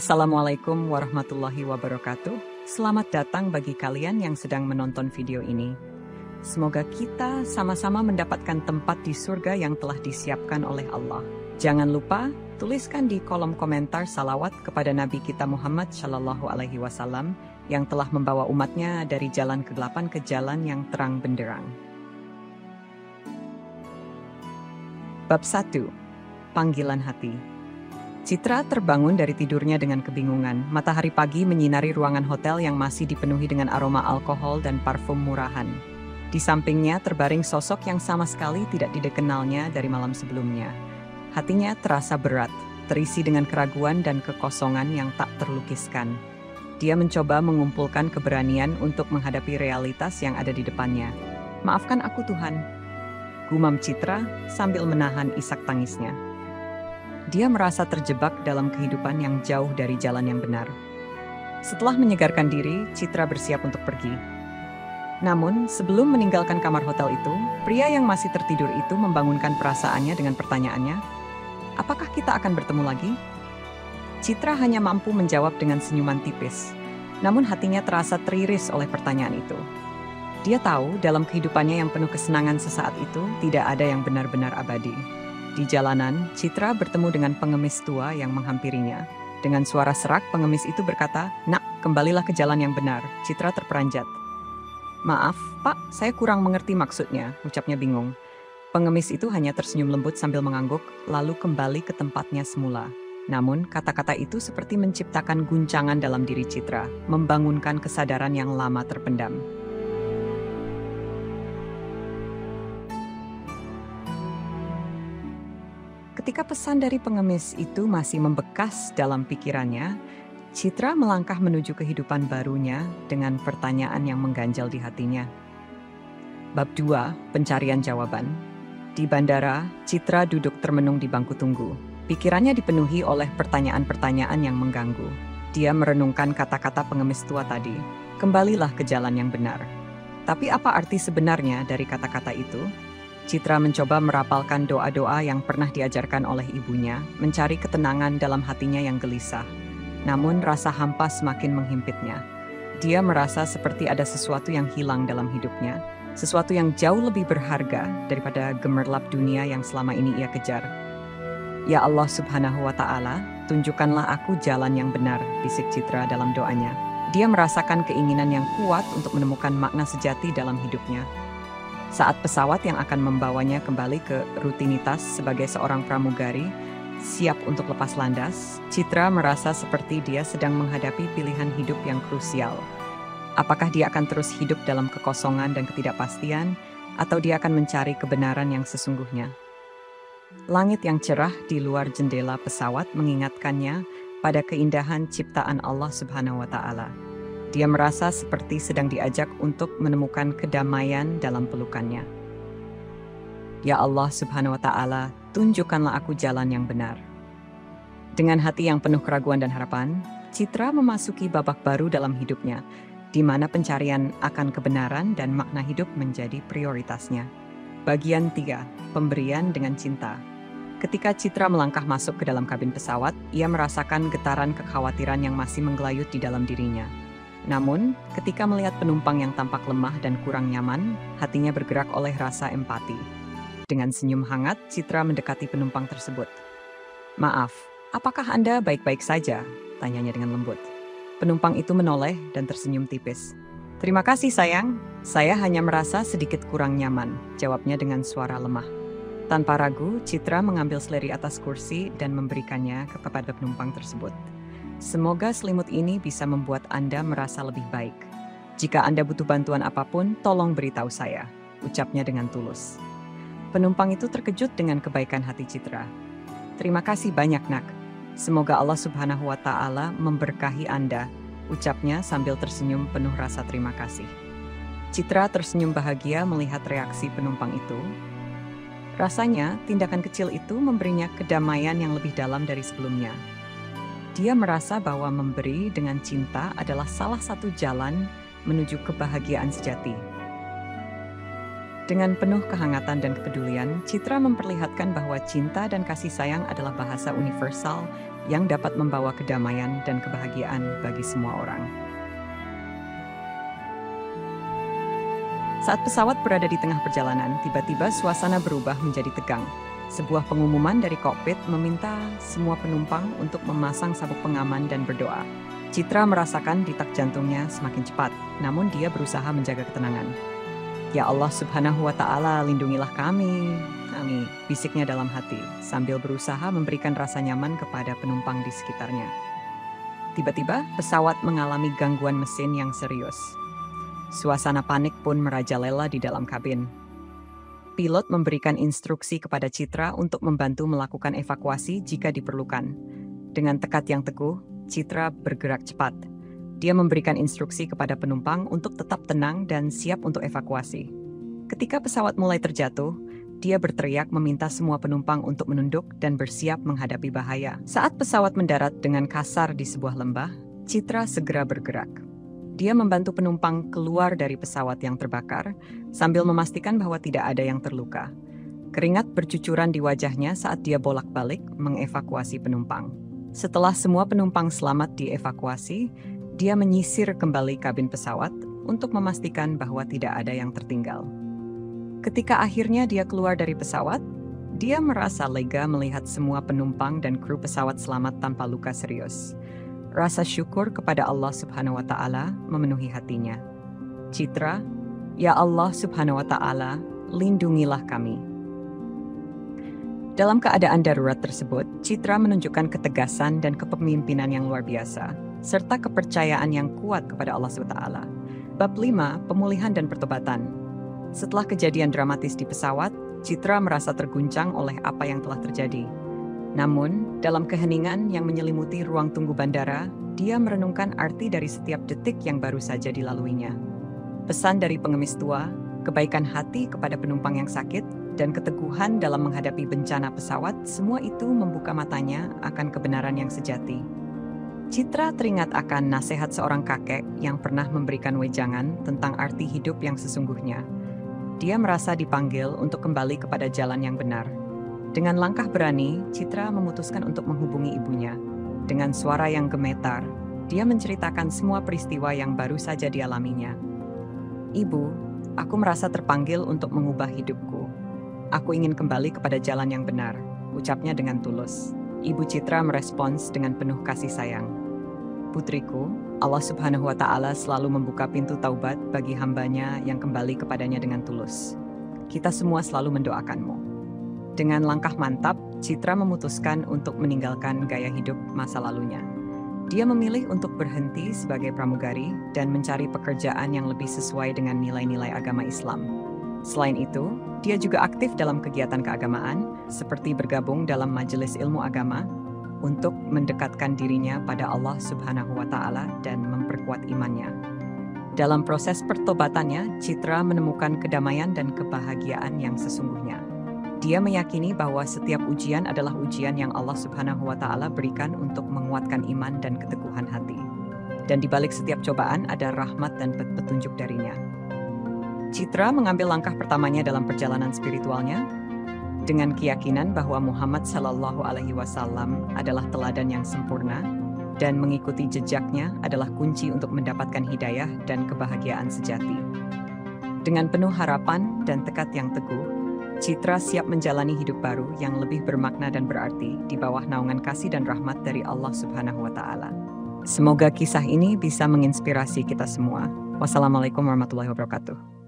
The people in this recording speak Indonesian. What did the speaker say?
Assalamualaikum warahmatullahi wabarakatuh. Selamat datang bagi kalian yang sedang menonton video ini. Semoga kita sama-sama mendapatkan tempat di surga yang telah disiapkan oleh Allah. Jangan lupa tuliskan di kolom komentar salawat kepada Nabi kita Muhammad Shallallahu Alaihi Wasallam yang telah membawa umatnya dari jalan kegelapan ke jalan yang terang benderang. Bab 1. Panggilan hati. Citra terbangun dari tidurnya dengan kebingungan. Matahari pagi menyinari ruangan hotel yang masih dipenuhi dengan aroma alkohol dan parfum murahan. Di sampingnya terbaring sosok yang sama sekali tidak dikenalnya dari malam sebelumnya. Hatinya terasa berat, terisi dengan keraguan dan kekosongan yang tak terlukiskan. Dia mencoba mengumpulkan keberanian untuk menghadapi realitas yang ada di depannya. "Maafkan aku, Tuhan," gumam Citra sambil menahan isak tangisnya. Dia merasa terjebak dalam kehidupan yang jauh dari jalan yang benar. Setelah menyegarkan diri, Citra bersiap untuk pergi. Namun, sebelum meninggalkan kamar hotel itu, pria yang masih tertidur itu membangunkan perasaannya dengan pertanyaannya, "Apakah kita akan bertemu lagi?" Citra hanya mampu menjawab dengan senyuman tipis. Namun hatinya terasa teriris oleh pertanyaan itu. Dia tahu dalam kehidupannya yang penuh kesenangan sesaat itu, tidak ada yang benar-benar abadi. Di jalanan, Citra bertemu dengan pengemis tua yang menghampirinya. Dengan suara serak, pengemis itu berkata, "Nak, kembalilah ke jalan yang benar." Citra terperanjat. "Maaf, Pak, saya kurang mengerti maksudnya," ucapnya bingung. Pengemis itu hanya tersenyum lembut sambil mengangguk, lalu kembali ke tempatnya semula. Namun, kata-kata itu seperti menciptakan guncangan dalam diri Citra, membangunkan kesadaran yang lama terpendam. Ketika pesan dari pengemis itu masih membekas dalam pikirannya, Citra melangkah menuju kehidupan barunya dengan pertanyaan yang mengganjal di hatinya. Bab 2. Pencarian jawaban. Di bandara, Citra duduk termenung di bangku tunggu. Pikirannya dipenuhi oleh pertanyaan-pertanyaan yang mengganggu. Dia merenungkan kata-kata pengemis tua tadi, "Kembalilah ke jalan yang benar." Tapi apa arti sebenarnya dari kata-kata itu? Citra mencoba merapalkan doa-doa yang pernah diajarkan oleh ibunya, mencari ketenangan dalam hatinya yang gelisah. Namun rasa hampa semakin menghimpitnya. Dia merasa seperti ada sesuatu yang hilang dalam hidupnya, sesuatu yang jauh lebih berharga daripada gemerlap dunia yang selama ini ia kejar. "Ya Allah Subhanahu wa Ta'ala, tunjukkanlah aku jalan yang benar," bisik Citra dalam doanya. Dia merasakan keinginan yang kuat untuk menemukan makna sejati dalam hidupnya. Saat pesawat yang akan membawanya kembali ke rutinitas sebagai seorang pramugari siap untuk lepas landas, Citra merasa seperti dia sedang menghadapi pilihan hidup yang krusial. Apakah dia akan terus hidup dalam kekosongan dan ketidakpastian, atau dia akan mencari kebenaran yang sesungguhnya? Langit yang cerah di luar jendela pesawat mengingatkannya pada keindahan ciptaan Allah Subhanahu wa Ta'ala. Dia merasa seperti sedang diajak untuk menemukan kedamaian dalam pelukannya. "Ya Allah Subhanahu wa Ta'ala, tunjukkanlah aku jalan yang benar." Dengan hati yang penuh keraguan dan harapan, Citra memasuki babak baru dalam hidupnya, di mana pencarian akan kebenaran dan makna hidup menjadi prioritasnya. Bagian 3. Pemberian dengan cinta. Ketika Citra melangkah masuk ke dalam kabin pesawat, ia merasakan getaran kekhawatiran yang masih menggelayut di dalam dirinya. Namun, ketika melihat penumpang yang tampak lemah dan kurang nyaman, hatinya bergerak oleh rasa empati. Dengan senyum hangat, Citra mendekati penumpang tersebut. "Maaf, apakah Anda baik-baik saja?" tanyanya dengan lembut. Penumpang itu menoleh dan tersenyum tipis. "Terima kasih sayang, saya hanya merasa sedikit kurang nyaman," jawabnya dengan suara lemah. Tanpa ragu, Citra mengambil seleri atas kursi dan memberikannya kepada penumpang tersebut. "Semoga selimut ini bisa membuat Anda merasa lebih baik. Jika Anda butuh bantuan apapun, tolong beritahu saya," ucapnya dengan tulus. Penumpang itu terkejut dengan kebaikan hati Citra. "Terima kasih banyak, Nak. Semoga Allah Subhanahu wa Ta'ala memberkahi Anda," ucapnya sambil tersenyum penuh rasa terima kasih. Citra tersenyum bahagia melihat reaksi penumpang itu. Rasanya, tindakan kecil itu memberinya kedamaian yang lebih dalam dari sebelumnya. Dia merasa bahwa memberi dengan cinta adalah salah satu jalan menuju kebahagiaan sejati. Dengan penuh kehangatan dan kepedulian, Citra memperlihatkan bahwa cinta dan kasih sayang adalah bahasa universal yang dapat membawa kedamaian dan kebahagiaan bagi semua orang. Saat pesawat berada di tengah perjalanan, tiba-tiba suasana berubah menjadi tegang. Sebuah pengumuman dari kokpit meminta semua penumpang untuk memasang sabuk pengaman dan berdoa. Citra merasakan detak jantungnya semakin cepat, namun dia berusaha menjaga ketenangan. "Ya Allah Subhanahu wa Ta'ala, lindungilah kami," bisiknya dalam hati, sambil berusaha memberikan rasa nyaman kepada penumpang di sekitarnya. Tiba-tiba, pesawat mengalami gangguan mesin yang serius. Suasana panik pun merajalela di dalam kabin. Pilot memberikan instruksi kepada Citra untuk membantu melakukan evakuasi jika diperlukan. Dengan tekad yang teguh, Citra bergerak cepat. Dia memberikan instruksi kepada penumpang untuk tetap tenang dan siap untuk evakuasi. Ketika pesawat mulai terjatuh, dia berteriak meminta semua penumpang untuk menunduk dan bersiap menghadapi bahaya. Saat pesawat mendarat dengan kasar di sebuah lembah, Citra segera bergerak. Dia membantu penumpang keluar dari pesawat yang terbakar sambil memastikan bahwa tidak ada yang terluka. Keringat bercucuran di wajahnya saat dia bolak-balik mengevakuasi penumpang. Setelah semua penumpang selamat dievakuasi, dia menyisir kembali kabin pesawat untuk memastikan bahwa tidak ada yang tertinggal. Ketika akhirnya dia keluar dari pesawat, dia merasa lega melihat semua penumpang dan kru pesawat selamat tanpa luka serius. Rasa syukur kepada Allah Subhanahu wa Ta'ala memenuhi hatinya. Citra, "Ya Allah Subhanahu wa Ta'ala, lindungilah kami." Dalam keadaan darurat tersebut, Citra menunjukkan ketegasan dan kepemimpinan yang luar biasa, serta kepercayaan yang kuat kepada Allah Subhanahu wa Ta'ala. Bab 5, Pemulihan dan Pertobatan. Setelah kejadian dramatis di pesawat, Citra merasa terguncang oleh apa yang telah terjadi. Namun, dalam keheningan yang menyelimuti ruang tunggu bandara, dia merenungkan arti dari setiap detik yang baru saja dilaluinya. Pesan dari pengemis tua, kebaikan hati kepada penumpang yang sakit, dan keteguhan dalam menghadapi bencana pesawat, semua itu membuka matanya akan kebenaran yang sejati. Citra teringat akan nasihat seorang kakek yang pernah memberikan wejangan tentang arti hidup yang sesungguhnya. Dia merasa dipanggil untuk kembali kepada jalan yang benar. Dengan langkah berani, Citra memutuskan untuk menghubungi ibunya. Dengan suara yang gemetar, dia menceritakan semua peristiwa yang baru saja dialaminya. "Ibu, aku merasa terpanggil untuk mengubah hidupku. Aku ingin kembali kepada jalan yang benar," ucapnya dengan tulus. Ibu Citra merespons dengan penuh kasih sayang. "Putriku, Allah Subhanahu wa Ta'ala selalu membuka pintu taubat bagi hambanya yang kembali kepadanya dengan tulus. Kita semua selalu mendoakanmu." Dengan langkah mantap, Citra memutuskan untuk meninggalkan gaya hidup masa lalunya. Dia memilih untuk berhenti sebagai pramugari dan mencari pekerjaan yang lebih sesuai dengan nilai-nilai agama Islam. Selain itu, dia juga aktif dalam kegiatan keagamaan, seperti bergabung dalam majelis ilmu agama, untuk mendekatkan dirinya pada Allah Subhanahu wa Ta'ala dan memperkuat imannya. Dalam proses pertobatannya, Citra menemukan kedamaian dan kebahagiaan yang sesungguhnya. Dia meyakini bahwa setiap ujian adalah ujian yang Allah Subhanahu wa Ta'ala berikan untuk menguatkan iman dan keteguhan hati. Dan di balik setiap cobaan ada rahmat dan petunjuk darinya. Citra mengambil langkah pertamanya dalam perjalanan spiritualnya dengan keyakinan bahwa Muhammad Sallallahu Alaihi Wasallam adalah teladan yang sempurna dan mengikuti jejaknya adalah kunci untuk mendapatkan hidayah dan kebahagiaan sejati. Dengan penuh harapan dan tekad yang teguh, Citra siap menjalani hidup baru yang lebih bermakna dan berarti di bawah naungan kasih dan rahmat dari Allah Subhanahu wa Ta'ala. Semoga kisah ini bisa menginspirasi kita semua. Wassalamualaikum warahmatullahi wabarakatuh.